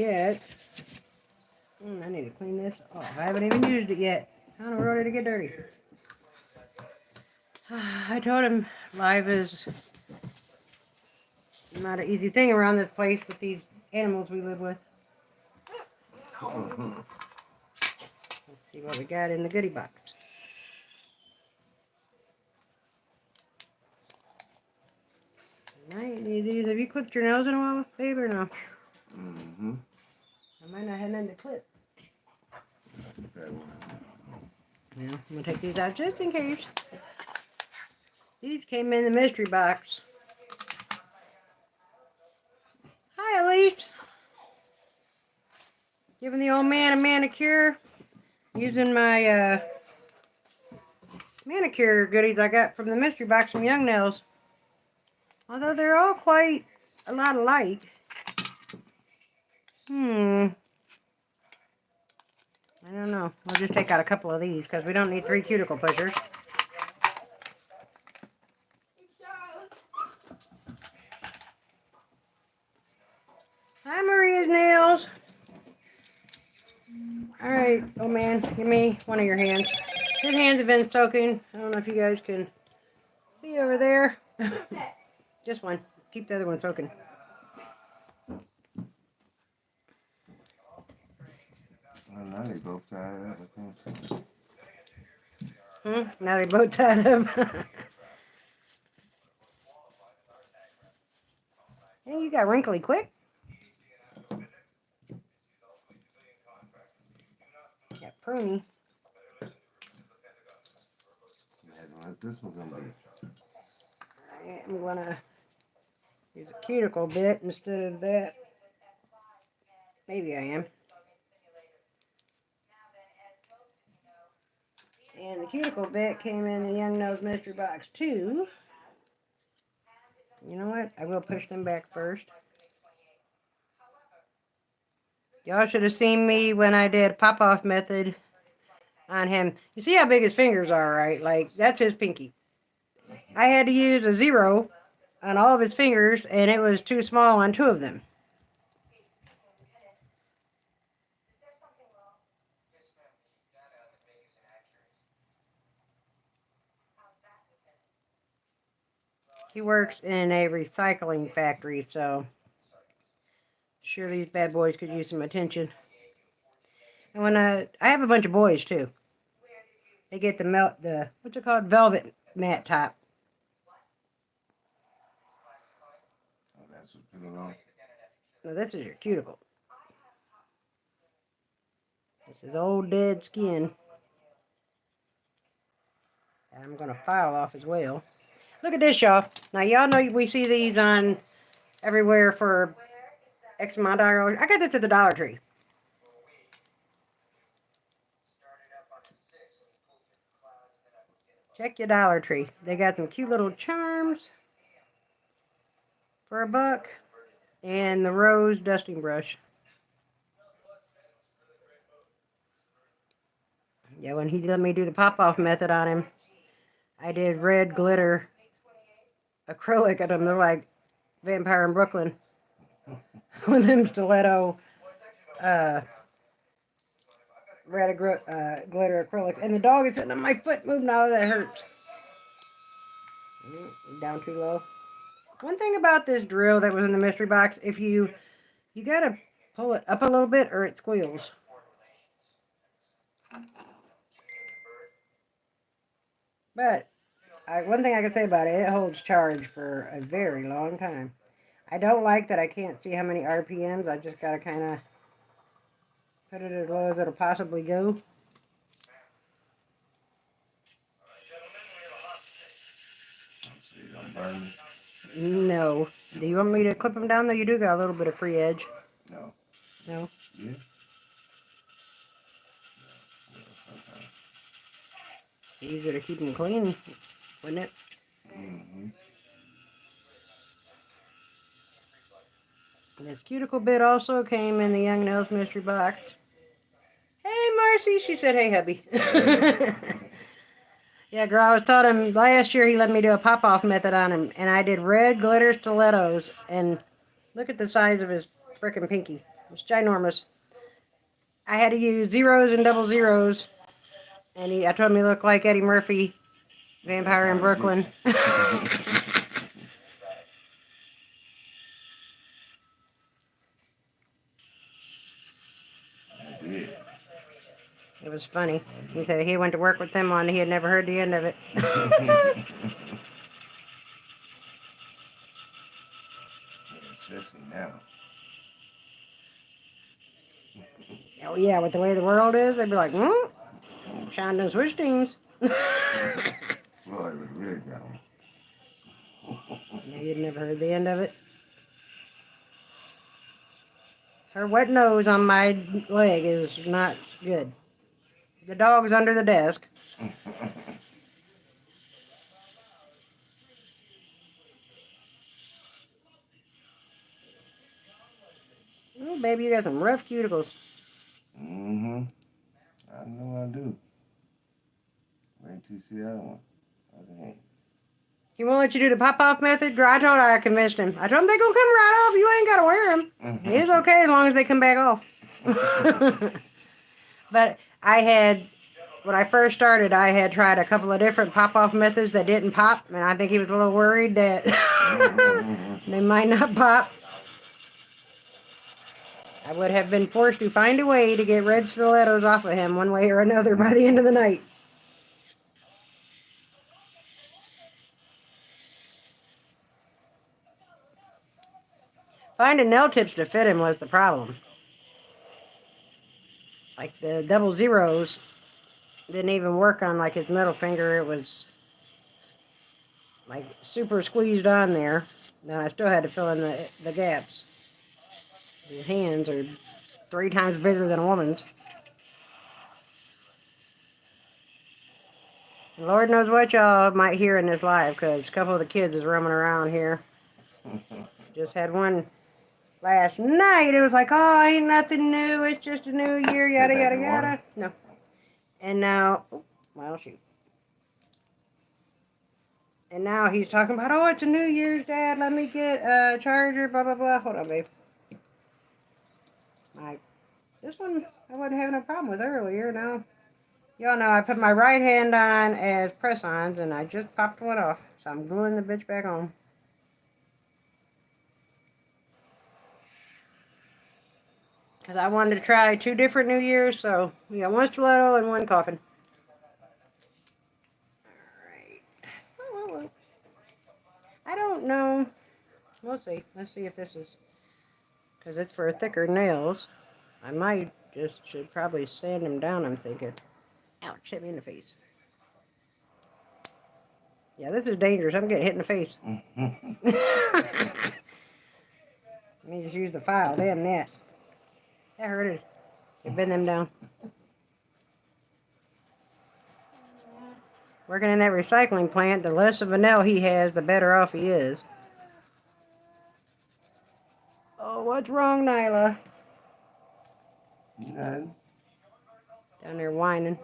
yet. I need to clean this off. I haven't even used it yet. How in the world did it get dirty? I told him live is not an easy thing around this place with these animals we live with. Let's see what we got in the goodie box. Might need these. Have you clipped your nails in a while, babe, or no? Mm-hmm. I might not have nothing to clip. Yeah, I'm going to take these out just in case. These came in the mystery box. Hi, Elise. Giving the old man a manicure. Using my manicure goodies I got from the mystery box from Young Nailz. Although they're all quite a lot alike. I don't know. We'll just take out a couple of these because we don't need 3 cuticle pushers. Hi, Maria's Nails. Alright, oh man, give me one of your hands. His hands have been soaking. I don't know if you guys can see over there. Just one. Keep the other one soaking. Well, now they both tied up. I can't see. Now they both tied up. Hey, you got wrinkly quick. Got pruny. You had to let this one go be. I'm gonna use a cuticle bit instead of that. Maybe I am. And the cuticle bit came in the Young Nailz mystery box too. You know what? I will push them back first. Y'all should have seen me when I did pop-off method on him. You see how big his fingers are, right? Like, that's his pinky. I had to use a 0 on all of his fingers, and it was too small on 2 of them. He works in a recycling factory, so sure these bad boys could use some attention. And when I have a bunch of boys too. They get the what's it called? Velvet mat top. Oh, that's what's put it on. No, this is your cuticle. This is old dead skin. And I'm gonna file off as well. Look at this, y'all. Now y'all know we see these on everywhere for X amount of dollars. I got this at the Dollar Tree. Check your Dollar Tree. They got some cute little charms for $1 and the rose dusting brush. Yeah, when he let me do the pop-off method on him, I did red glitter acrylic at them. They're like Vampire in Brooklyn with them stiletto red glitter acrylic. And the dog is sitting on my foot. Move now, that hurts. Down too low. One thing about this drill that was in the mystery box, if you gotta pull it up a little bit or it squeals. But one thing I can say about it, it holds charge for a very long time. I don't like that I can't see how many RPMs. I just gotta kind of put it as low as it'll possibly go. No. Do you want me to clip them down though? You do got a little bit of free edge. No. No? Yeah. Easier to keep them clean, wouldn't it? Mm-hmm. This cuticle bit also came in the Young Nailz mystery box. Hey, Marcy. She said, hey, hubby. Yeah, girl, I was taught him last year he let me do a pop-off method on him, and I did red glitter stilettos, and look at the size of his frickin' pinky. It's ginormous. I had to use zeros and double zeros. And I told him he looked like Eddie Murphy, Vampire in Brooklyn. Yeah. It was funny. He said he went to work with them on. He had never heard the end of it. Especially now. Oh yeah, with the way the world is, they'd be like, Sean done switch teams. Floyd would really got him. Yeah, you'd never heard the end of it. Her wet nose on my leg is not good. The dog's under the desk. Oh, baby, you got some rough cuticles. Mm-hmm. I know I do. Wait till you see that one. Okay. He won't let you do the pop-off method? Girl, I told her I convinced him. I told him they gonna come right off. You ain't gotta wear them. It's okay as long as they come back off. But when I first started, I had tried a couple of different pop-off methods that didn't pop, and I think he was a little worried that they might not pop. I would have been forced to find a way to get red stilettos off of him one way or another by the end of the night. Finding nail tips to fit him was the problem. Like the double zeros didn't even work on like his middle finger. It was like super squeezed on there. Then I still had to fill in the gaps. His hands are 3 times bigger than a woman's. And Lord knows what y'all might hear in this live, because a couple of the kids is roaming around here. Just had one last night. It was like, oh, ain't nothing new. It's just a new year, yada, yada, yada. No. And now, well, shoot. And now he's talking about, oh, it's a New Year's, Dad. Let me get a charger, blah, blah, blah. Hold on, babe. This one I wasn't having a problem with earlier. Now, y'all know I put my right hand on as press-ons, and I just popped one off. So I'm gluing the bitch back on. Because I wanted to try 2 different New Year's, so we got one stiletto and one coffin. Alright. I don't know. We'll see. Let's see if this is... Because it's for thicker nails. I might should probably sand them down, I'm thinking. Ouch, hit me in the face. Yeah, this is dangerous. I'm getting hit in the face. Let me just use the file. Damn that. That hurted. You bend them down. Working in that recycling plant, the less of a nail he has, the better off he is. Oh, what's wrong, Nyla? None. Down there whining.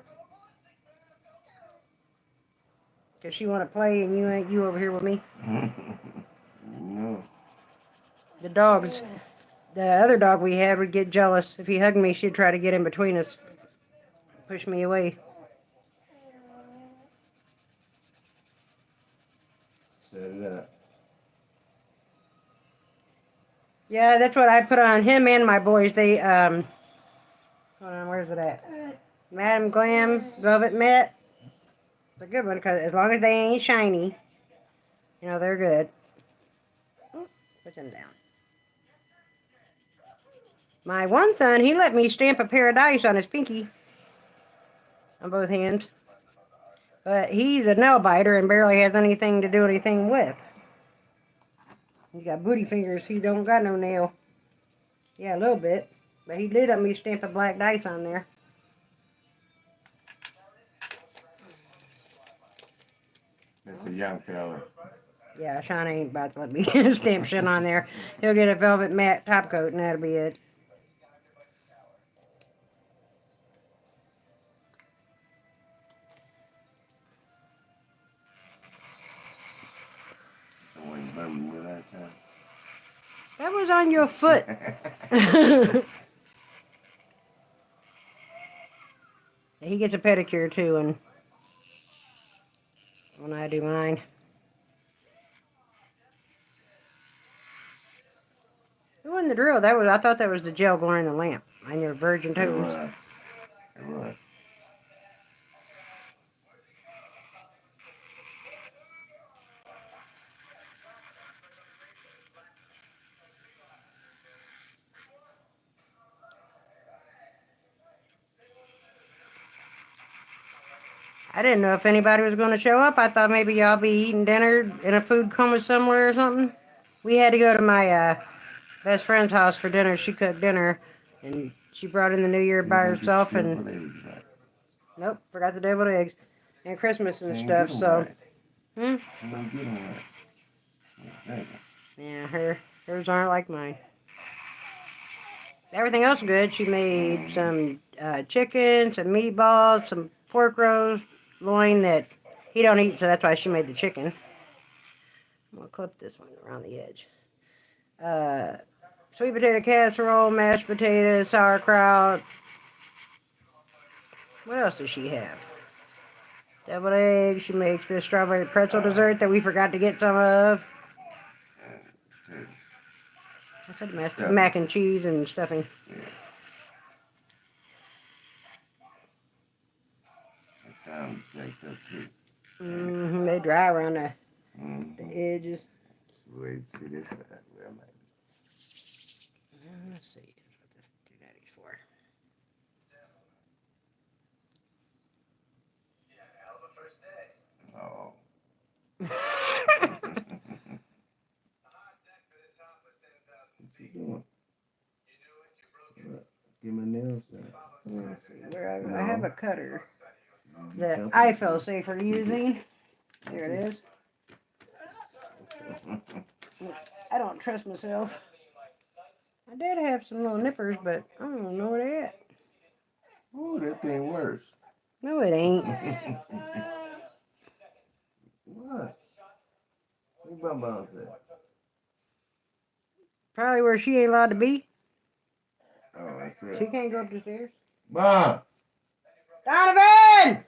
Cause she want to play and you over here with me. No. The other dog we had would get jealous. If he hugged me, she'd try to get in between us. Push me away. Set it up. Yeah, that's what I put on him and my boys. They, hold on, where's it at? Madam Glam Velvet Matte. It's a good one, because as long as they ain't shiny, you know, they're good. Put them down. My one son, he let me stamp a pair of dice on his pinky. On both hands. But he's a nail biter and barely has anything to do anything with. He's got booty fingers. He don't got no nail. Yeah, a little bit. But he did let me stamp a black dice on there. That's a young fella. Yeah, Sean ain't about to let me stamp shit on there. He'll get a velvet matte top coat and that'll be it. Someone burned me last time. That was on your foot. He gets a pedicure too, and when I do mine. It wasn't the drill. I thought that was the gel going in the lamp on your virgin It toes. was. It was. I didn't know if anybody was going to show up. I thought maybe y'all be eating dinner in a food coma somewhere or something. We had to go to my best friend's house for dinner. She cooked dinner, and she brought in the New Year You by didn't get herself. the And deviled eggs right. nope, forgot the deviled eggs and Christmas and She ain't stuff. get 'em So, right. hmm? She don't get 'em right. Exactly. Yeah, hers aren't like mine. Everything else good. She made some chicken, some meatballs, some pork roast, loin that he don't eat, so that's why she made the chicken. I'm gonna clip this one around the edge. Sweet potato casserole, mashed potatoes, sauerkraut. What else does she have? Deviled eggs. She makes this strawberry pretzel dessert that we forgot to get some of. Potatoes. I said Stuffing. mac and cheese and stuffing. Yeah. That time jacked up too. Mm-hmm. They dry around the Mm-hmm. edges. Wait, see this side. Where am I? Let's see. That's what this doodaddy's for. Oh. What you doing? What? Get my nails done. Let's see. Where I have a cutter You that jumping I at feel me. safer using. There it is. I don't trust myself. I did have some little nippers, but I don't know where they at. Ooh, that thing worse. No, it ain't. What? What bum bounce at? Probably where she ain't allowed to be. Oh, that's She it. can't go up the stairs. Mom! Donovan!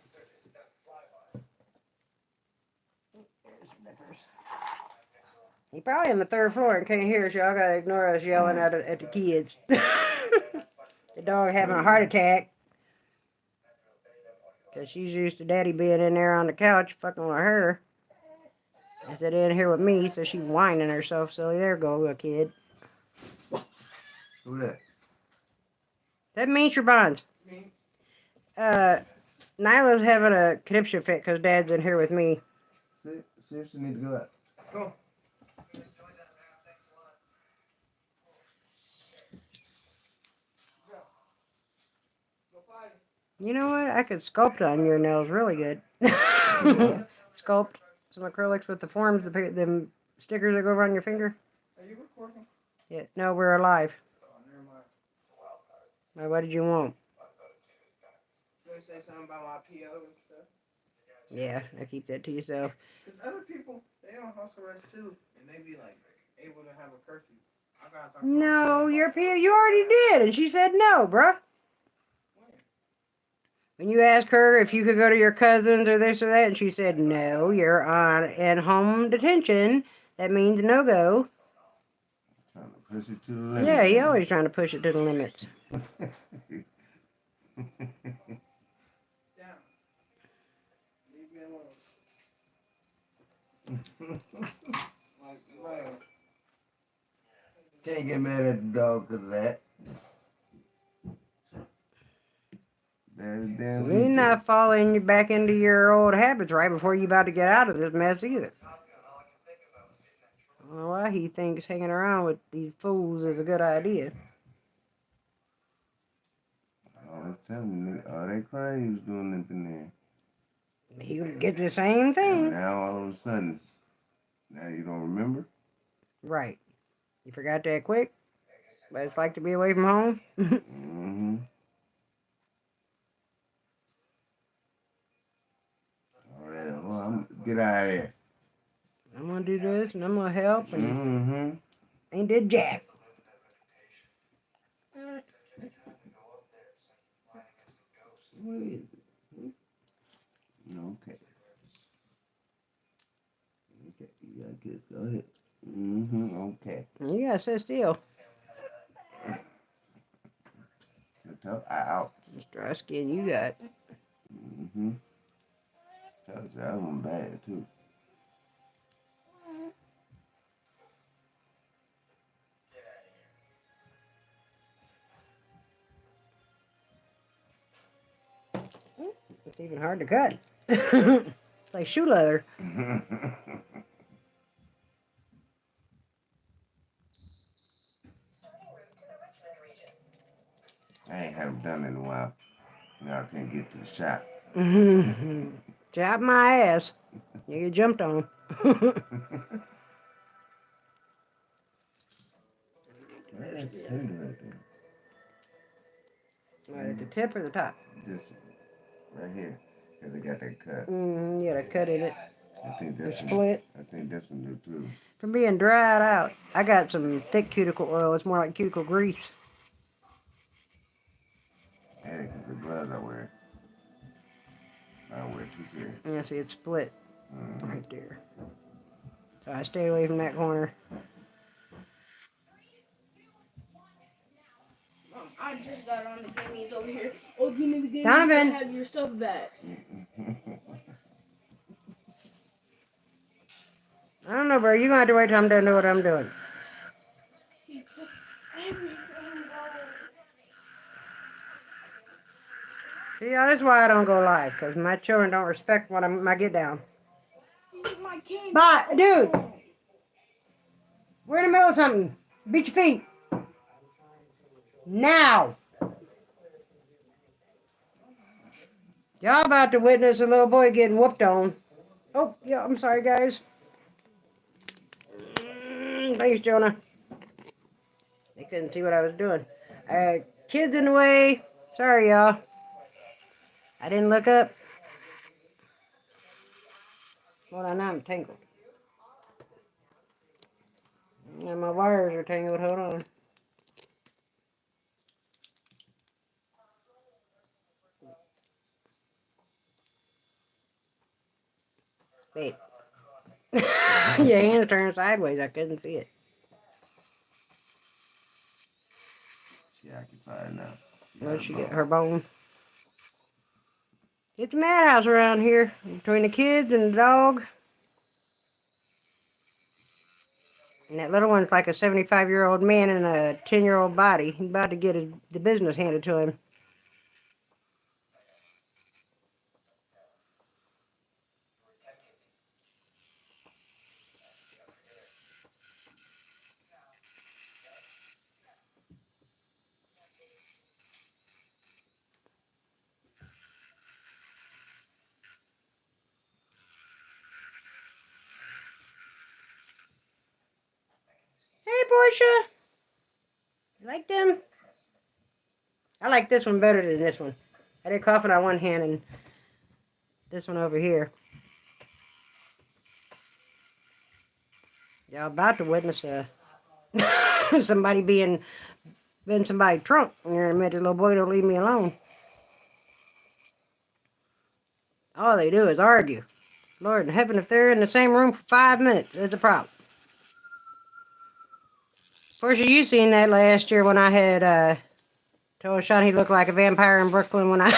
He probably on the third floor and can't hear us. Y'all gotta ignore us yelling at the kids. The dog having a heart attack. Because she's used to daddy being in there on the couch fucking with her. Instead of in here with me, so she's whining herself. So there go a kid. Who that? That means your bonds. Nyla's having a conniption fit because dad's in here with me. See if she need to go out. Go. You know what? I could sculpt on your nails really good. Sculpt some acrylics with the forms, the stickers that go around your finger. Are you recording? Yeah, no, we're alive. Oh, never mind. Now, what did you want? Should I say something about my PO and stuff? Yeah, I keep that to yourself. Because other people, they on house arrest too, and they be like able to have a curfew. I gotta talk to my No, PO. your PO, you already did, and she said no, bruh. When you asked her if you could go to your cousins or this or that, and she said no, you're on in home detention. That means no go. Trying to push it to the limit. Yeah, he always trying to push it to the limits. Down. Leave me alone. Like, right. Can't get mad at the dog because of that. There's a damn You ain't not falling back into your old habits right before you about to get out of this mess either. I don't know why he thinks hanging around with these fools is a good idea. I was telling you, all that crying you was doing nothing there. He would get the same And thing. now all of a sudden, now you don't remember? Right. You forgot that quick? What it's like to be away from home? Mm-hmm. All right, well, get out of there. I'm gonna do this and I'm gonna help and Mm-hmm. Ain't did jack. What is it? Okay. Okay, you got kids. Go ahead. Okay. You gotta sit still. The toe out. This dry skin you got. Told you that one bad too. It's even hard to cut. It's like shoe leather. I ain't haven't done it in a while. Now I can't get to the shop. Chop my ass. You get jumped on. That's tender right there. Right at the tip or the top? Just right here. Because it got that cut. You got a cut in it. I think The this split. I think this one do too. From being dried out. I got some thick cuticle oil. It's more like cuticle grease. Yeah, because the gloves I wear. I wear two pairs. Yeah, see, it's split right there. So I stay away from that corner. I just got on the game. He's over here. Oh, give me the game. Donovan! You have your stuff back. I don't know, bro. You're going to have to wait till I'm done doing what I'm doing. He took everything. See, that's why I don't go live. Because my children don't respect what my get down. He took my cane. Bye, dude. We're in the middle of something. Beat your feet. Now. Y'all about to witness a little boy getting whooped on. Oh, yeah, I'm sorry, guys. Thanks, Jonah. They couldn't see what I was doing. Kids in the way. Sorry, y'all. I didn't look up. Hold on, now I'm tangled. And my wires are tangled. Hold on. Wait. Your hand turned sideways. I couldn't see it. She occupied now. Where'd she get her bone? It's a madhouse around here. Between the kids and the dog. And that little one's like a 75-year-old man in a 10-year-old body. He's about to get the business handed to him. Hey, Portia. You like them? I like this one better than this one. I did coughing on one hand and this one over here. Y'all about to witness somebody being in somebody's trunk. And you're in a minute, little boy, don't leave me alone. All they do is argue. Lord in heaven, if they're in the same room for 5 minutes, it's a problem. Portia, you seen that last year when I had told Sean he looked like a vampire in Brooklyn when I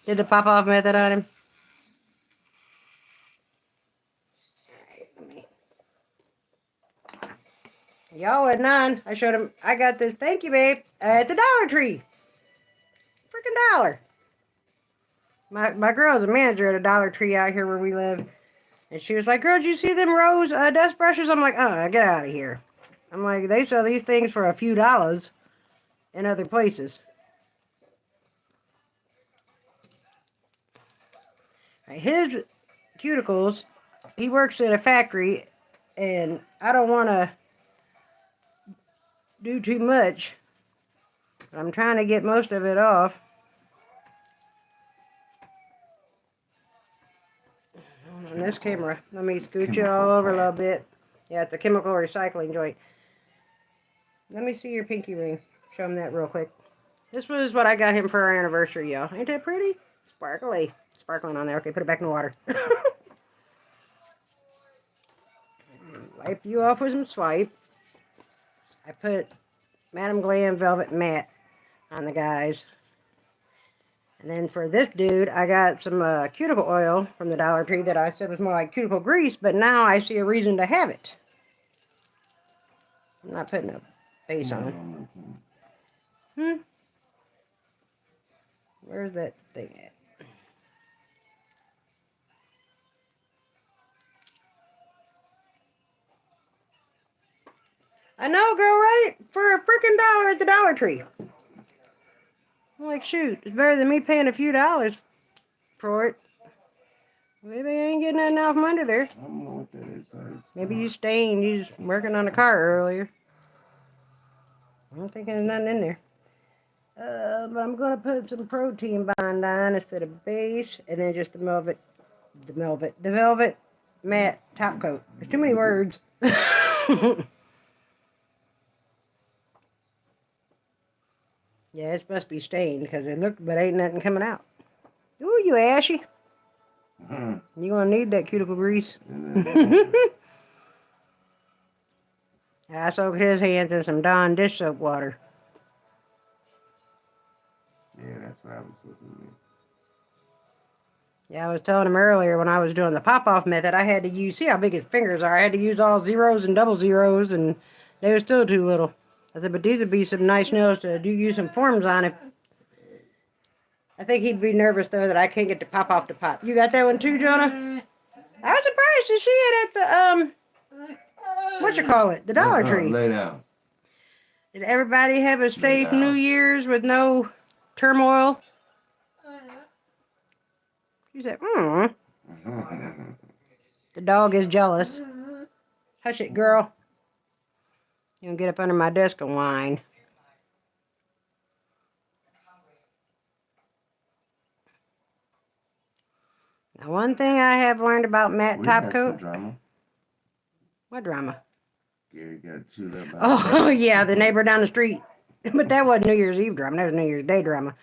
did the pop-off method on him. Y'all at 9. I showed him. I got this. Thank you, babe. At the Dollar Tree. Freaking dollar. My girl's a manager at a Dollar Tree out here where we live. And she was like, girl, did you see them rose dust brushes? I'm like, get out of here. I'm like, they sell these things for a few dollars in other places. His cuticles, he works at a factory, and I don't want to do too much. I'm trying to get most of it off. On this camera, let me scoot you all over a little bit. Yeah, it's a chemical recycling joint. Let me see your pinky ring. Show him that real quick. This was what I got him for our anniversary, y'all. Ain't that pretty? Sparkly. Sparkling on there. Okay, put it back in the water. Wipe you off with some swipe. I put Madam Glam Velvet Matte on the guys. And then for this dude, I got some cuticle oil from the Dollar Tree that I said was more like cuticle grease, but now I see a reason to have it. I'm not putting a face on. Where's that thing at? I know, girl, right? For a freaking $1 at the Dollar Tree. I'm like, shoot, it's better than me paying a few dollars for it. Maybe I ain't getting nothing out from under there. I don't know what that is. Maybe you staying, you was working on the car earlier. I don't think there's nothing in there. But I'm going to put some protein bond on instead of base, and then just the velvet matte top coat. There's too many words. Yeah, it must be stained because it looked, but ain't nothing coming out. Ooh, you ashy. You gonna need that cuticle grease. I soaked his hands in some Dawn dish soap water. Yeah, that's what I was looking at. Yeah, I was telling him earlier when I was doing the pop-off method, I had to use, see how big his fingers are. I had to use all zeros and double zeros, and they were still too little. I said, but these would be some nice nails to use some forms on. If I think he'd be nervous, though, that I can't get to pop off the pop. You got that one too, Jonah? I was surprised to see it at the, the Dollar Tree. Lay down. Did everybody have a safe New Year's with no turmoil? She said, The dog is jealous. Hush it, girl. You don't get up under my desk and whine. Now, one thing I have learned about matte top coat. Drama. What drama? Gary got chewed up. Oh, yeah, the neighbor down the street. But that wasn't New Year's Eve drama. That was New Year's Day drama.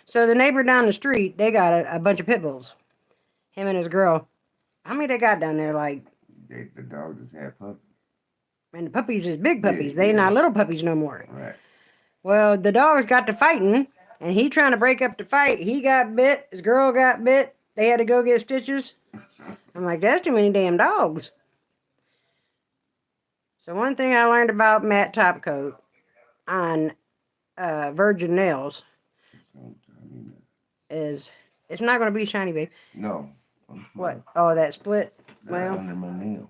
So the neighbor down the street, they got a bunch of pit bulls. Him and his girl. How many they got down there? Like, the dog just had puppies. And the puppies is big puppies. They not little puppies no more. Right. Well, the dogs got to fighting, and he trying to break up the fight. He got bit. His girl got bit. They had to go get stitches. I'm like, that's too many damn dogs. So one thing I learned about matte top coat on virgin nails is it's not going to be shiny, babe. No. What? Oh, that split? Well, under my nail.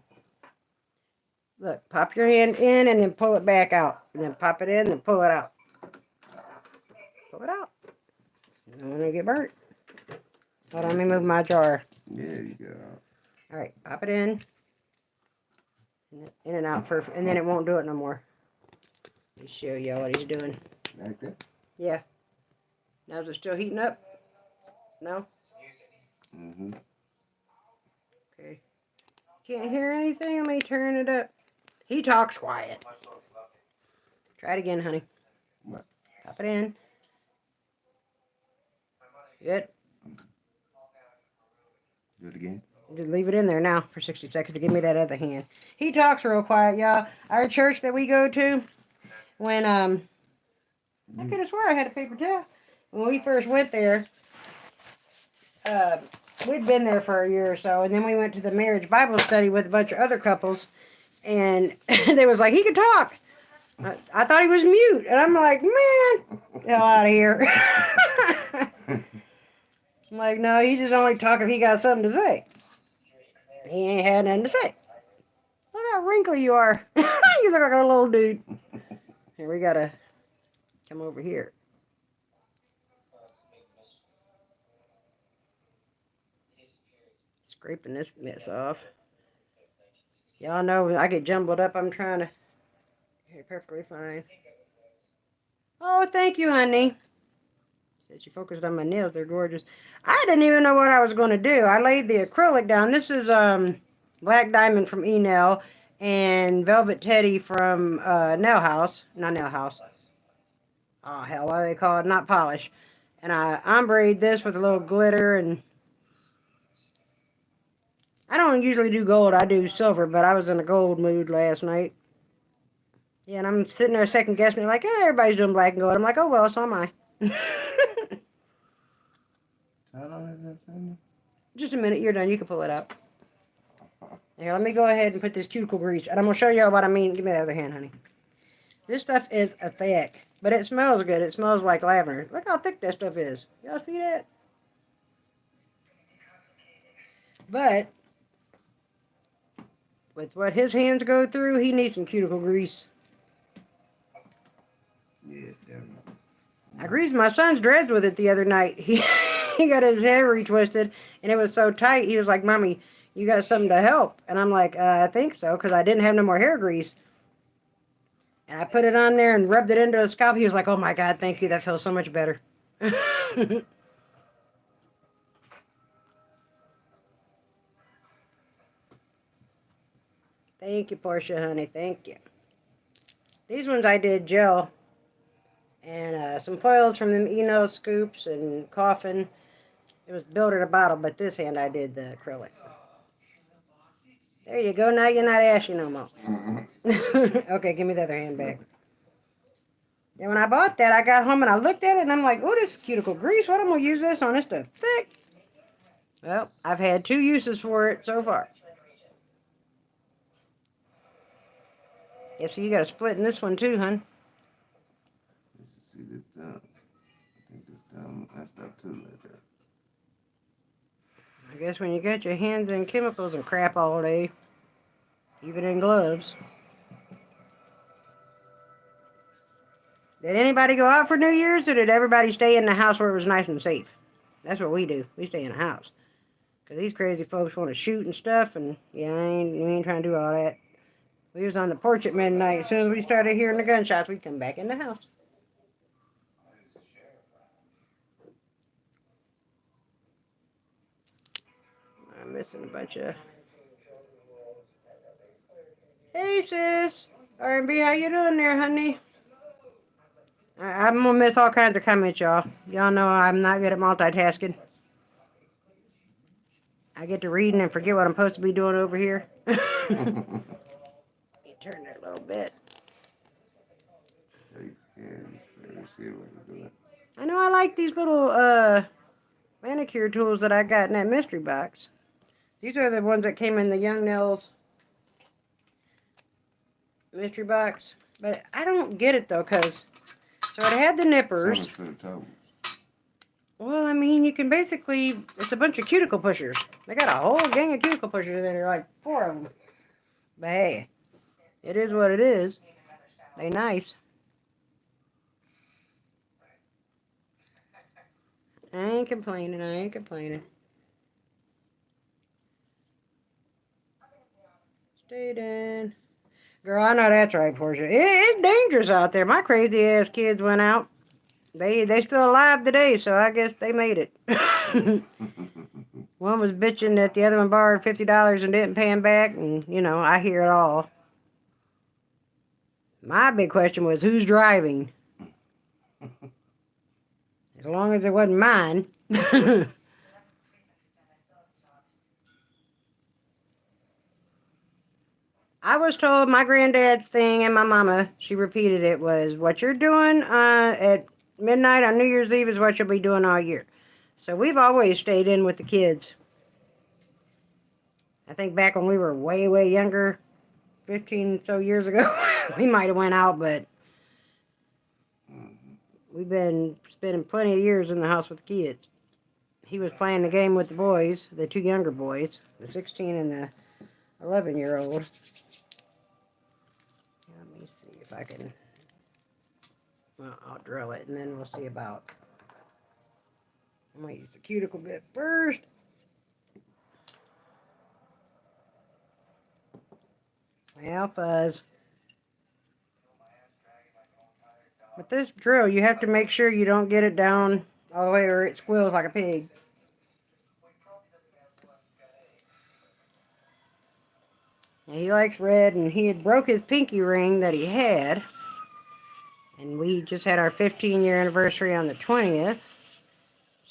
Look, pop your hand in and then pull it back out. And then pop it in and then pull it out. Pull it out. You don't want to get burnt. Hold on, let me move my jar. Yeah, you got it. All right, pop it in. In and out first, and then it won't do it no more. Let me show y'all what he's doing. Like that? Yeah. Now is it still heating up? No? Mm-hmm. Okay. Can't hear anything? Let me turn it up. He talks quiet. Try it again, honey. What? Pop it in. Good. Do it again. Just leave it in there now for 60 seconds to give me that other hand. He talks real quiet, y'all. Our church that we go to, when, I could have swore I had a paper towel. When we first went there, we'd been there for a year or so, and then we went to the marriage Bible study with a bunch of other couples, and they was like, he could talk. I thought he was mute, and I'm like, man, hell out of here. I'm like, no, he just only talk if he got something to say. He ain't had nothing to say. Look how wrinkly you are. You look like a little dude. Here, we gotta come over here. Scraping this mess off. Y'all know I get jumbled up. I'm trying to. You're perfectly fine. Oh, thank you, honey. Said she focused on my nails. They're gorgeous. I didn't even know what I was going to do. I laid the acrylic down. This is Black Diamond from Nailz. and Velvet Teddy from Nail House. Not Nail House. Oh, hell, what do they call it? Not polish. And I ombre'd this with a little glitter, and I don't usually do gold. I do silver, but I was in a gold mood last night. Yeah, and I'm sitting there second guessing, like, everybody's doing black and gold. I'm like, oh, well, so am I. How long is that, Cindy? Just a minute, you're done. You can pull it out. Here, let me go ahead and put this cuticle grease. And I'm going to show y'all what I mean. Give me the other hand, honey. This stuff is thick, but it smells good. It smells like lavender. Look how thick that stuff is. Y'all see that? But with what his hands go through, he needs some cuticle grease. Yeah, definitely. I greased my son's dreads with it the other night. He got his hair retwisted, and it was so tight. He was like, Mommy, you got something to help? And I'm like, I think so, because I didn't have no more hair grease. And I put it on there and rubbed it into his scalp. He was like, oh, my God, thank you. That feels so much better. Thank you, Portia, honey. Thank you. These ones I did gel. And some foils from them Eno scoops and coffin. It was built in a bottle, but this hand I did the acrylic. There you go. Now you're not ashy no more. Okay, give me the other hand back. And when I bought that, I got home and I looked at it and I'm like, oh, this is cuticle grease. What am I going to use this on? This stuff thick. Well, I've had 2 uses for it so far. Yeah, so you got a split in this one too, hun. Let's see this down. I think this down messed up too like that. I guess when you got your hands in chemicals and crap all day, even in gloves. Did anybody go out for New Year's, or did everybody stay in the house where it was nice and safe? That's what we do. We stay in the house. Because these crazy folks want to shoot and stuff, and yeah, we ain't trying to do all that. We was on the porch at midnight. As soon as we started hearing the gunshots, we'd come back in the house. I'm missing a bunch of... Hey, sis. R&B, how you doing there, honey? I'm going to miss all kinds of comments, y'all. Y'all know I'm not good at multitasking. I get to reading and forget what I'm supposed to be doing over here. Let me turn it a little bit. I know I like these little manicure tools that I got in that mystery box. These are the ones that came in the Young Nailz mystery box. But I don't get it, though, because... So it had the nippers. For the toes. Well, I mean, you can basically... It's a bunch of cuticle pushers. They got a whole gang of cuticle pushers in there, like 4 of them. But hey, it is what it is. They nice. I ain't complaining. I ain't complaining. Stayed in. Girl, I know that's right, Portia. It's dangerous out there. My crazy ass kids went out. They still alive today, so I guess they made it. One was bitching that the other one borrowed $50 and didn't pay him back, and, you know, I hear it all. My big question was, who's driving? As long as it wasn't mine. I was told my granddad's thing and my mama, she repeated it, was what you're doing at midnight on New Year's Eve is what you'll be doing all year. So we've always stayed in with the kids. I think back when we were way, way younger, 15 so years ago, we might have went out, but we've been spending plenty of years in the house with the kids. He was playing the game with the boys, the 2 younger boys, the 16 and the 11-year-old. Let me see if I can... Well, I'll drill it, and then we'll see about... I'm going to use the cuticle bit first. Well, fuzz. With this drill, you have to make sure you don't get it down all the way or it squeals like a pig. He likes red, and he had broke his pinky ring that he had. And we just had our 15-year anniversary on the 20th.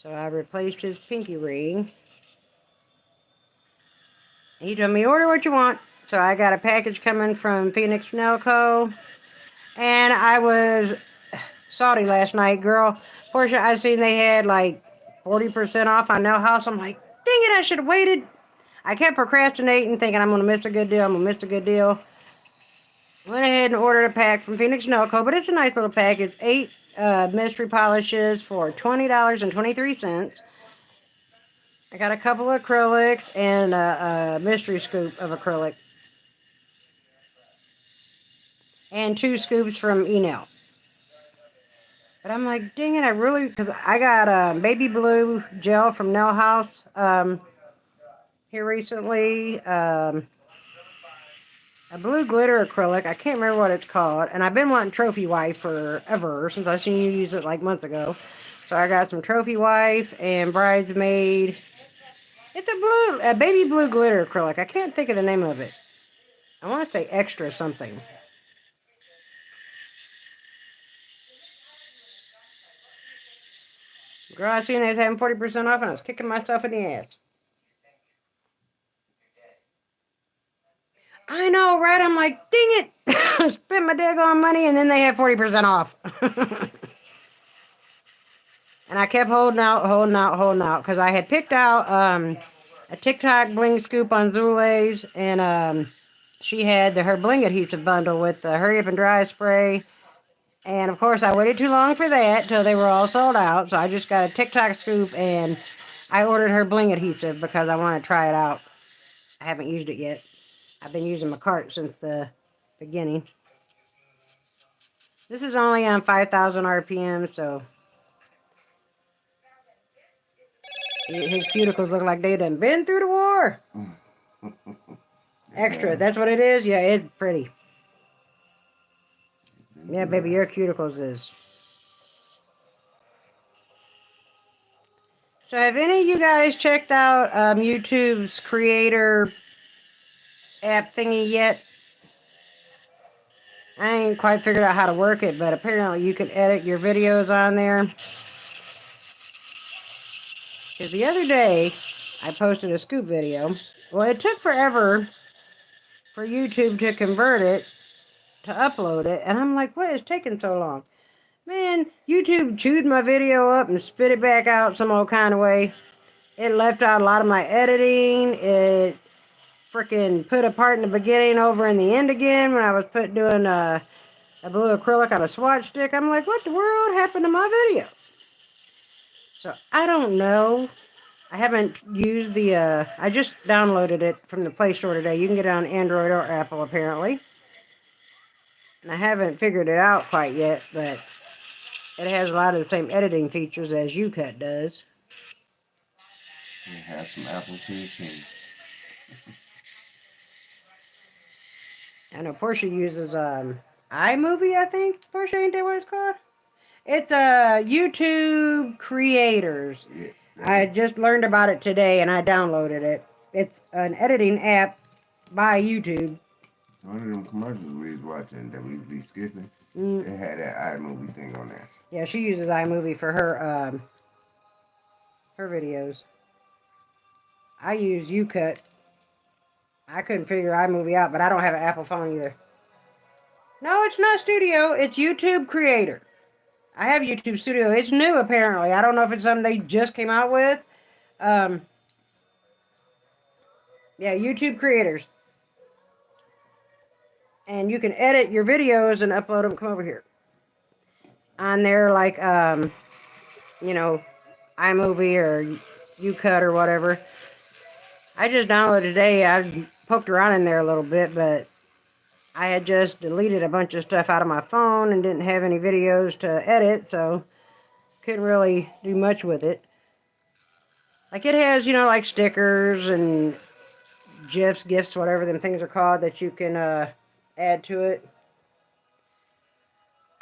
So I replaced his pinky ring. He told me, order what you want. So I got a package coming from Phoenix Nail Co. And I was salty last night, girl. Portia, I seen they had like 40% off on Nail House. I'm like, dang it, I should have waited. I kept procrastinating, thinking I'm going to miss a good deal. I'm going to miss a good deal. Went ahead and ordered a pack from Phoenix Nail Co. But it's a nice little pack. It's 8 mystery polishes for $20.23. I got a couple of acrylics and a mystery scoop of acrylic. And 2 scoops from E-Nail. But I'm like, dang it, because I got a baby blue gel from Nail House here recently. A blue glitter acrylic. I can't remember what it's called. And I've been wanting Trophy Wife forever, since I seen you use it like months ago. So I got some Trophy Wife and Bridesmaid. It's a baby blue glitter acrylic. I can't think of the name of it. I want to say extra something. Girl, I seen they was having 40% off, and I was kicking myself in the ass. I know, right? I'm like, dang it. Spent my daggone money, and then they had 40% off. And I kept holding out, because I had picked out a TikTok bling scoop on Zule's, and she had her bling adhesive bundle with the hurry up and dry spray. And of course, I waited too long for that till they were all sold out. So I just got a TikTok scoop, and I ordered her bling adhesive because I want to try it out. I haven't used it yet. I've been using my cart since the beginning. This is only on 5,000 RPM, so his cuticles look like they done been through the war. Extra, that's what it is? Yeah, it's pretty. Yeah, baby, your cuticles is. So have any of you guys checked out YouTube's creator app thingy yet? I ain't quite figured out how to work it, but apparently you can edit your videos on there. Because the other day, I posted a scoop video. Well, it took forever for YouTube to convert it, to upload it, and I'm like, what is taking so long? Man, YouTube chewed my video up and spit it back out some old kind of way. It left out a lot of my editing. It freaking put a part in the beginning over in the end again when I was doing a blue acrylic on a swatch stick. I'm like, what the world happened to my video? So, I don't know. I haven't used the, I just downloaded it from the Play Store today. You can get it on Android or Apple, apparently. And I haven't figured it out quite yet, but it has a lot of the same editing features as UCut does. We have some Apple TV. I know Portia uses iMovie, I think. Portia, ain't that what it's called? It's YouTube Creators. Yeah. I just learned about it today, and I downloaded it. It's an editing app by YouTube. One of them commercials we was watching that we be skipping, it had that iMovie thing on there. Yeah, she uses iMovie for her videos. I use UCut. I couldn't figure iMovie out, but I don't have an Apple phone either. No, it's not Studio. It's YouTube Creator. I have YouTube Studio. It's new, apparently. I don't know if it's something they just came out with. Yeah, YouTube Creators. And you can edit your videos and upload them. Come over here. On there, like, you know, iMovie or UCut or whatever. I just downloaded today. I poked around in there a little bit, but I had just deleted a bunch of stuff out of my phone and didn't have any videos to edit, so couldn't really do much with it. Like, it has, you know, like stickers and GIFs, whatever them things are called, that you can add to it.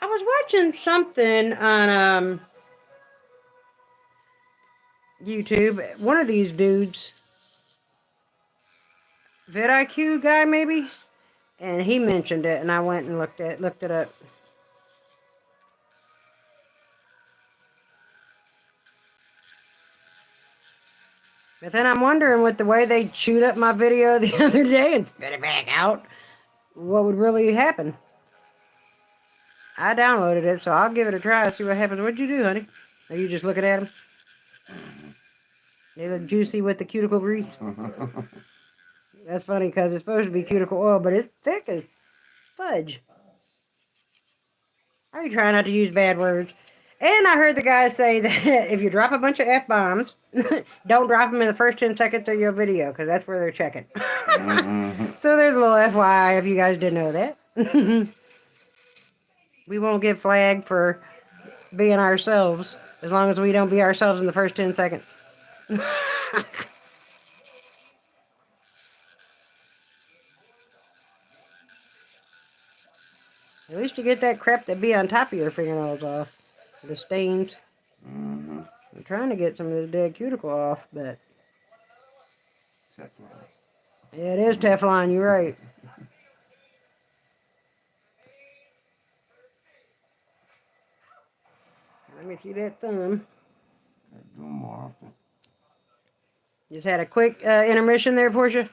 I was watching something on YouTube. One of these dudes vidIQ guy maybe, and he mentioned it, and I went and looked it up. But then I'm wondering, with the way they chewed up my video the other day and spit it back out, what would really happen? I downloaded it, so I'll give it a try and see what happens. What'd you do, honey? Are you just looking at them? They look juicy with the cuticle grease. That's funny because it's supposed to be cuticle oil, but it's thick as fudge. I try not to use bad words. And I heard the guy say that if you drop a bunch of F-bombs, don't drop them in the first 10 seconds of your video, because that's where they're checking. So there's a little FYI if you guys didn't know that. We won't get flagged for being ourselves, as long as we don't be ourselves in the first 10 seconds. At least you get that crap that be on top of your fingernails off. The stains. I'm trying to get some of this dead cuticle off, but... Teflon. Yeah, it is Teflon, you're right. Let me see that thumb. Do more often. Just had a quick intermission there, Portia.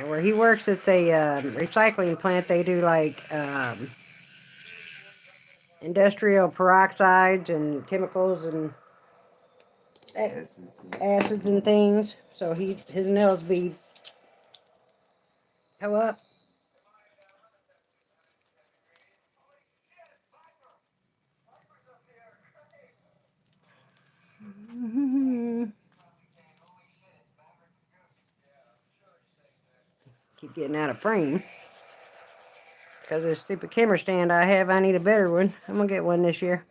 Where he works, it's a recycling plant. They do like industrial peroxides and chemicals and acids and things. So his nails be toe up. Keep getting out of frame. Because this stupid camera stand I have, I need a better one. I'm going to get one this year.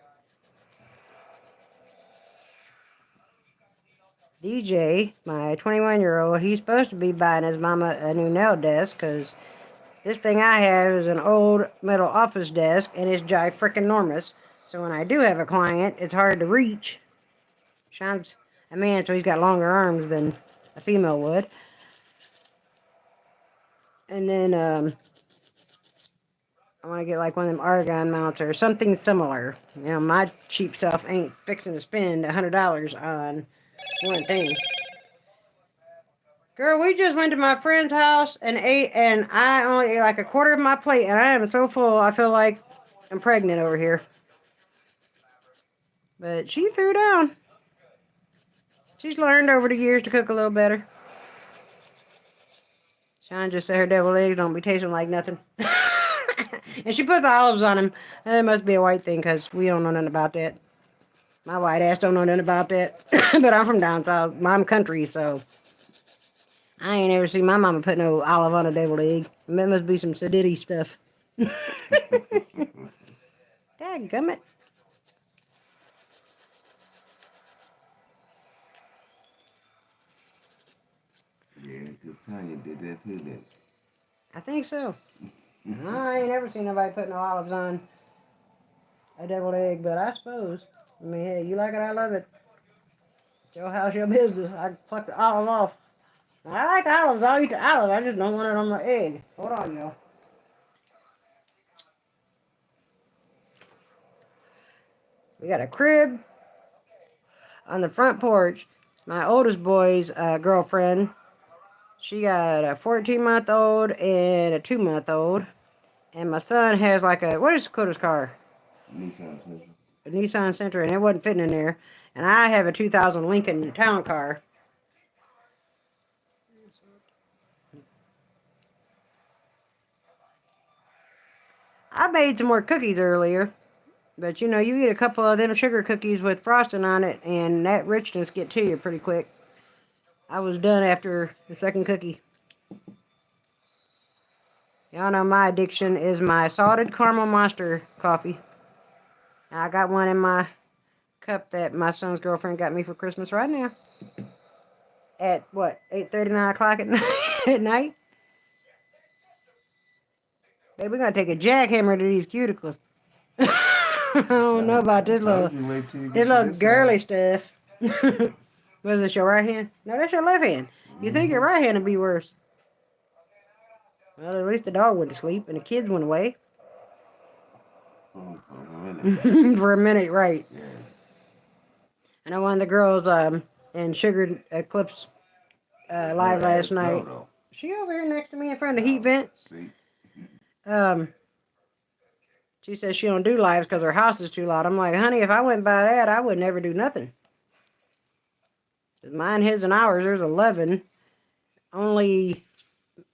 DJ, my 21-year-old, he's supposed to be buying his mama a new nail desk, because this thing I have is an old metal office desk, and it's frickin-normous. So when I do have a client, it's hard to reach. Sean's a man, so he's got longer arms than a female would. And then I want to get like one of them argon mounts or something similar. You know, my cheap self ain't fixing to spend $100 on one thing. Girl, we just went to my friend's house and ate, and I only ate like a quarter of my plate, and I am so full, I feel like I'm pregnant over here. But she threw down. She's learned over the years to cook a little better. Sean just said her deviled eggs don't be tasting like nothing. And she puts olives on them. It must be a white thing, because we don't know nothing about that. My white ass don't know nothing about that. But I'm from down south. I'm country, so I ain't ever seen my mama put no olive on a deviled egg. That must be some sadiddy stuff. Dadgummit. Yeah, because Tanya did that too, didn't she? I think so. I ain't never seen nobody put no olives on a deviled egg, but I suppose. I mean, hey, you like it, I love it. It's your house, your business. I pluck the olive off. I like olives. I'll eat the olive. I just don't want it on my egg. Hold on, y'all. We got a crib on the front porch. My oldest boy's girlfriend, she got a 14-month-old and a 2-month-old. And my son has like a, what is Dakota's car? Nissan Sentra. A Nissan Sentra, and it wasn't fitting in there. And I have a 2000 Lincoln Town Car. I made some more cookies earlier. But, you know, you eat a couple of them sugar cookies with frosting on it, and that richness get to you pretty quick. I was done after the second cookie. Y'all know my addiction is my salted caramel monster coffee. I got one in my cup that my son's girlfriend got me for Christmas right now. At, what, 8:30, 9 o'clock at night? Baby, we're gonna take a jackhammer to these cuticles. I don't know about this Told you, wait till you get this to little this girly side. stuff. Was this your right hand? No, that's your left hand. You think your right hand would be worse? Well, at least the dog went to sleep and the kids went away. Oh, for a minute. For a minute, right. Yeah. I know one of the girls in Sugar Eclipse live Her last ass go, night. though. She over here next to me in front of the heat vent. See? She says she don't do lives because her house is too loud. I'm like, honey, if I went by that, I would never do nothing. 'Cause mine, his, and ours, there's 11. Only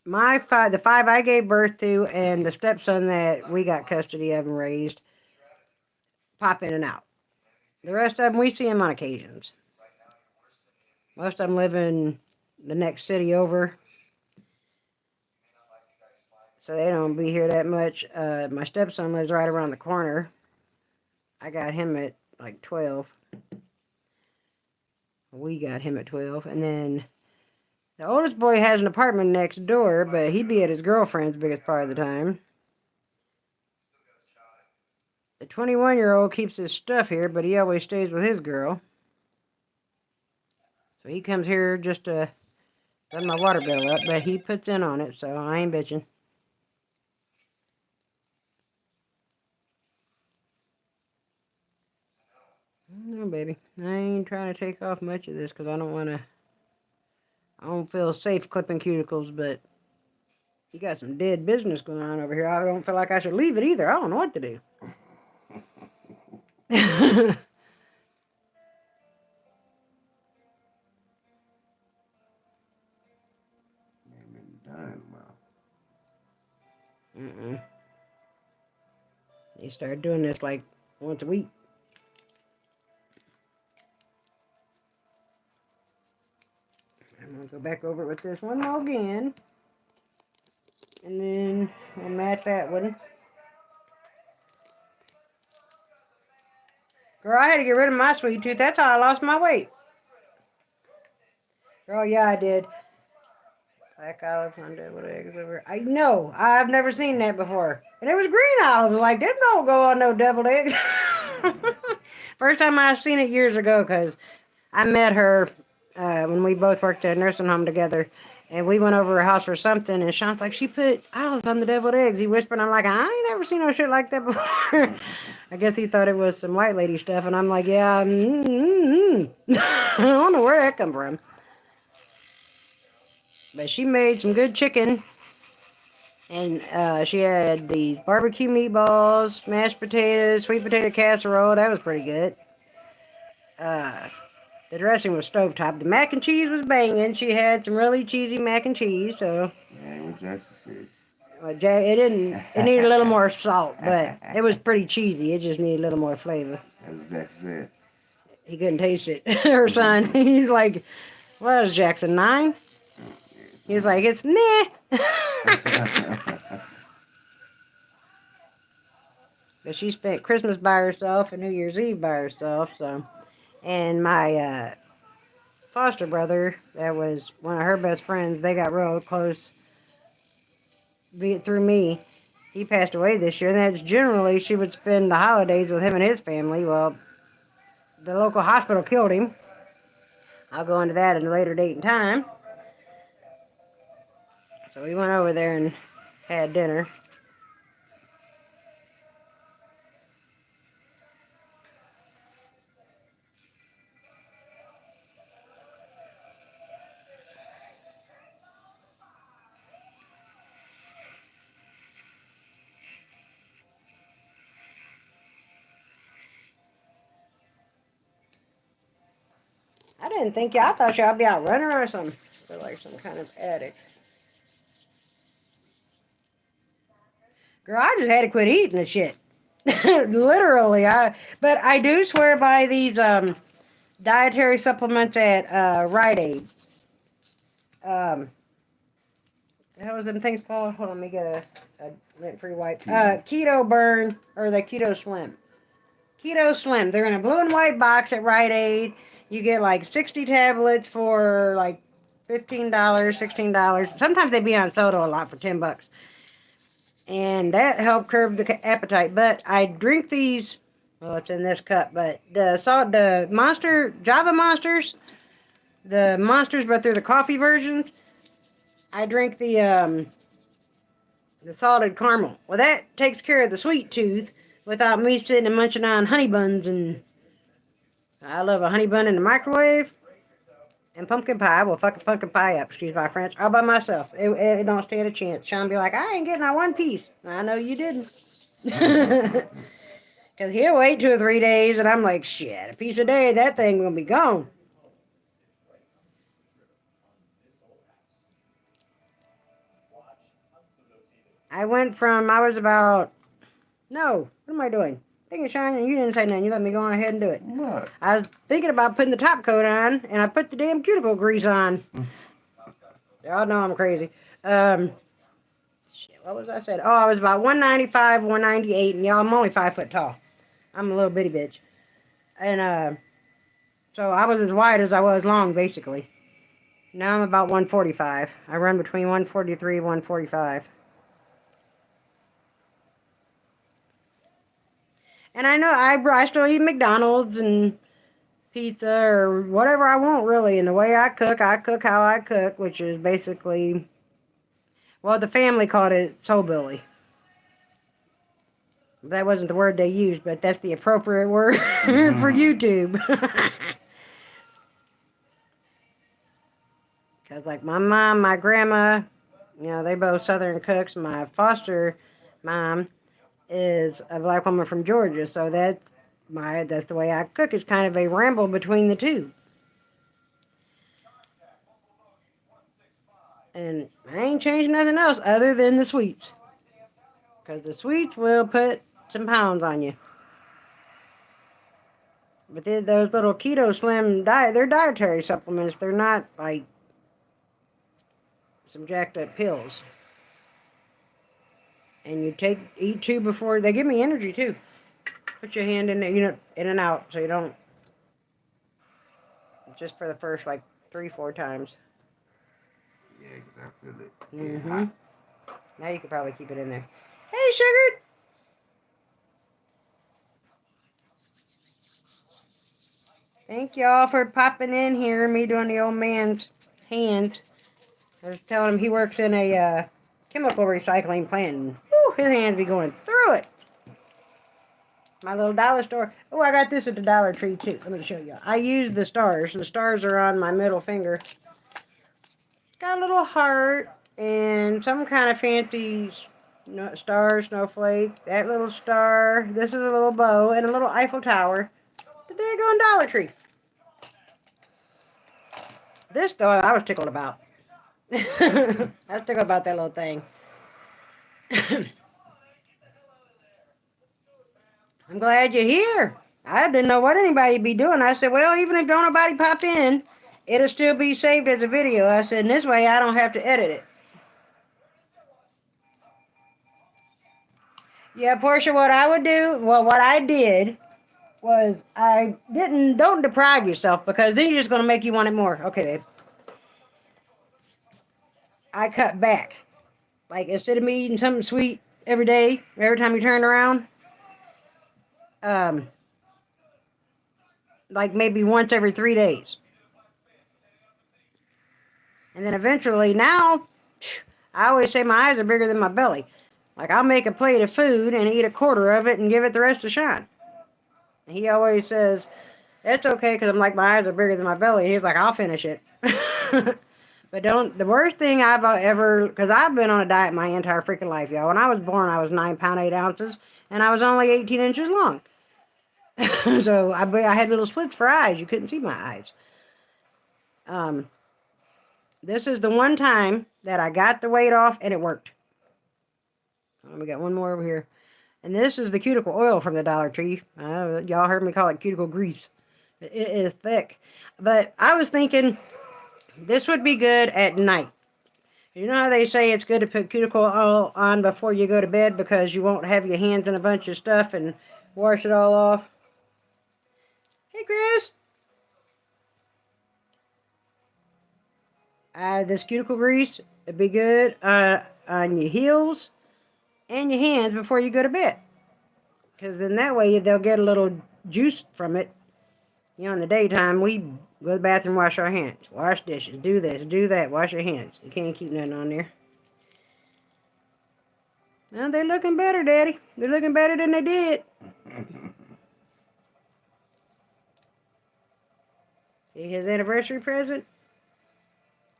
the 5 I gave birth to and the stepson that we got custody of and raised pop in and out. The rest of them, we see them on occasions. Most of them live in the next city over, so they don't be here that much. My stepson lives right around the corner. I got him at like 12. We got him at 12. And then the oldest boy has an apartment next door, but he'd be at his girlfriend's biggest part of the time. The 21-year-old keeps his stuff here, but he always stays with his girl. So he comes here just to run my water bill up, but he puts in on it, so I ain't bitching. No, baby. I ain't trying to take off much of this because I don't feel safe clipping cuticles, but you got some dead business going on over here. I don't feel like I should leave it either. I don't know what to do. Ain't been done, man. They start doing this like once a week. I'm going to go back over it with this one more again. And then we'll mat that one. Girl, I had to get rid of my sweet tooth. That's how I lost my weight. Girl, yeah, I did. Black olives on deviled eggs over. I know. I've never seen that before. And it was green olives. Like, them don't go on no deviled eggs. First time I seen it years ago, because I met her when we both worked at a nursing home together. And we went over her house for something, and Sean's like, she put olives on the deviled eggs. He whispered, I'm like, I ain't never seen no shit like that before. I guess he thought it was some white lady stuff, and I'm like, yeah, I don't know where that come from. But she made some good chicken, and she had these barbecue meatballs, mashed potatoes, sweet potato casserole. That was pretty good. The dressing was stovetop. The mac and cheese was banging. She had some really cheesy mac and cheese, so... Yeah, what Jackson said. It needed a little more salt, but it was pretty cheesy. It just needed a little more flavor. That's what Jackson said. He couldn't taste it. Her son, he's like, what is Jackson, 9? He was like, it's meh. But she spent Christmas by herself and New Year's Eve by herself, so... And my foster brother, that was one of her best friends, they got real close through me. He passed away this year, and that's generally she would spend the holidays with him and his family. Well, the local hospital killed him. I'll go into that at a later date and time. So we went over there and had dinner. I didn't think y'all, I thought y'all be out running or something. They're like some kind of addict. Girl, I just had to quit eating the shit. Literally. But I do swear by these dietary supplements at Rite Aid. The hell was them things called? Hold on, let me get a lint-free wipe. Keto Burn, or the Keto Slim. Keto Slim. They're in a blue and white box at Rite Aid. You get like 60 tablets for like $15, $16. Sometimes they be on sale a lot for $10. And that helped curb the appetite. But I drink these, well, it's in this cup, but the Monster, Java Monsters, the Monsters, but they're the coffee versions. I drink the salted caramel. Well, that takes care of the sweet tooth without me sitting and munching on honey buns. And I love a honey bun in the microwave. And pumpkin pie. Well, fucking pumpkin pie up, excuse my French, all by myself. It don't stand a chance. Sean be like, I ain't getting that one piece. I know you didn't. Because he'll wait 2 or 3 days, and I'm like, shit, a piece a day, that thing will be gone. I was about, no, what am I doing? Thinking, Sean, and you didn't say nothing. You let me go on ahead and do it. What? I was thinking about putting the top coat on, and I put the damn cuticle grease on. Y'all know I'm crazy. Shit, what was I said? Oh, I was about 195, 198, and y'all, I'm only 5 foot tall. I'm a little bitty bitch. And, so I was as wide as I was long, basically. Now I'm about 145. I run between 143 and 145. And I know I still eat McDonald's and pizza or whatever I want, really. And the way I cook how I cook, which is basically, well, the family called it soul billy. That wasn't the word they used, but that's the appropriate word for YouTube. Because, like, my mom, my grandma, you know, they both Southern cooks. My foster mom is a black woman from Georgia, so that's the way I cook. It's kind of a ramble between the two. And I ain't changed nothing else other than the sweets. Because the sweets will put some pounds on you. But those little keto slim they're dietary supplements. They're not like some jacked up pills. And you eat 2 before, they give me energy too. Put your hand in there, you know, in and out, so you don't, just for the first like 3-4 times. Yeah, because I feel it. Mm-hmm. Now you could probably keep it in there. Hey, sugar! Thank y'all for popping in here and me doing the old man's hands. I was telling him he works in a chemical recycling plant. And, whew, his hands be going through it. My little dollar store. Oh, I got this at the Dollar Tree too. Let me show you. I use the stars. The stars are on my middle finger. It's got a little heart and some kind of fancy star, snowflake. That little star. This is a little bow and a little Eiffel Tower. The daggone Dollar Tree. This, though, I was tickled about. I was tickled about that little thing. I'm glad you're here. I didn't know what anybody'd be doing. I said, well, even if don't nobody pop in, it'll still be saved as a video. I said, and this way I don't have to edit it. Yeah, Portia, what I would do, well, what I did was don't deprive yourself because then you're just going to make you want it more. Okay, babe. I cut back. Like, instead of me eating something sweet every day, every time you turn around, like maybe once every 3 days. And then eventually, now, I always say my eyes are bigger than my belly. Like, I'll make a plate of food and eat a quarter of it and give it the rest to Sean. He always says, it's okay, because I'm like, my eyes are bigger than my belly. And he's like, I'll finish it. But the worst thing I've ever, because I've been on a diet my entire freaking life, y'all. When I was born, I was 9 pounds 8 ounces, and I was only 18 inches long. So I had little slits for eyes. You couldn't see my eyes. This is the one time that I got the weight off, and it worked. We got one more over here. And this is the cuticle oil from the Dollar Tree. Y'all heard me call it cuticle grease. It is thick. But I was thinking this would be good at night. You know how they say it's good to put cuticle oil on before you go to bed because you won't have your hands in a bunch of stuff and wash it all off? Hey, Chris. This cuticle grease would be good on your heels and your hands before you go to bed. Because then that way they'll get a little juice from it. You know, in the daytime, we go to the bathroom, wash our hands, wash dishes, do this, do that, wash your hands. You can't keep nothing on there. Well, they're looking better, Daddy. They're looking better than they did. See his anniversary present?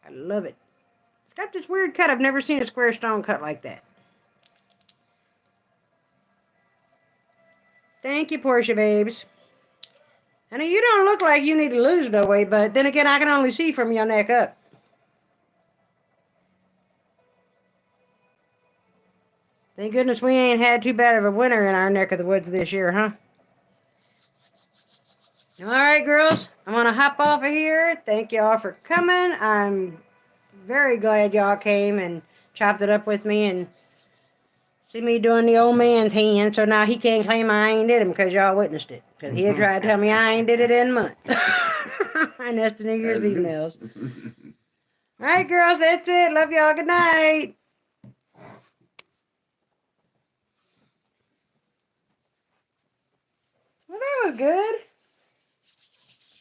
I love it. It's got this weird cut. I've never seen a square stone cut like that. Thank you, Portia babes. I know you don't look like you need to lose no weight, but then again, I can only see from your neck up. Thank goodness we ain't had too bad of a winter in our neck of the woods this year, huh? All right, girls, I'm going to hop off of here. Thank y'all for coming. I'm very glad y'all came and chopped it up with me and see me doing the old man's hand, so now he can't claim I ain't did him because y'all witnessed it. Because he'll try to tell me I ain't did it in months. And that's the New Year's emails. All right, girls, that's it. Love y'all. Good night. Well, that was good.